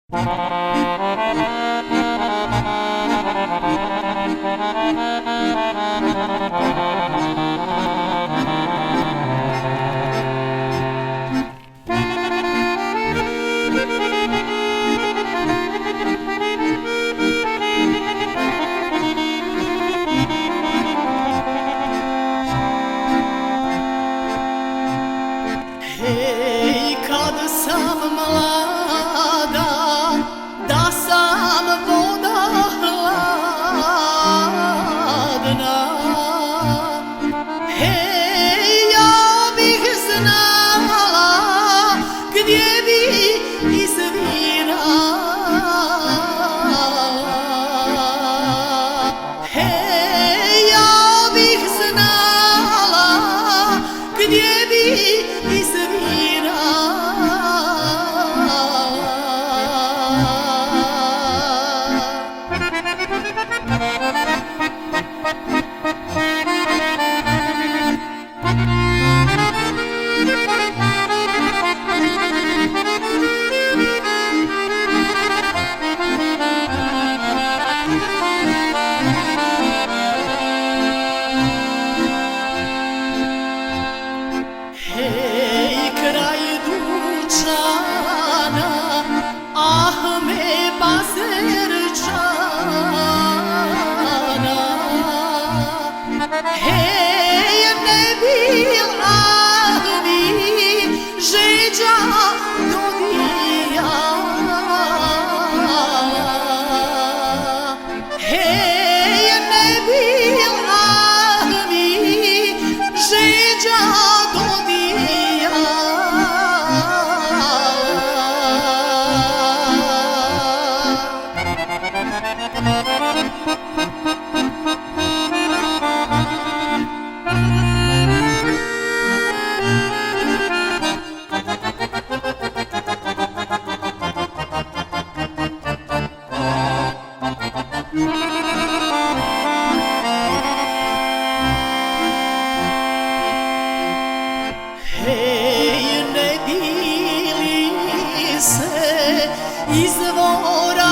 Hej, kad sam mlada, da sam voda hladna. Hej, ja bih znala gdje bi izvirala. Hej, ja bih znala gdje bi Hej, kraj dućana, ah me bazerčana. Hej, ne bil mi žeđa dodija. Hej, ne bil mi žeđa dodija. Hej, ne bi li se izvora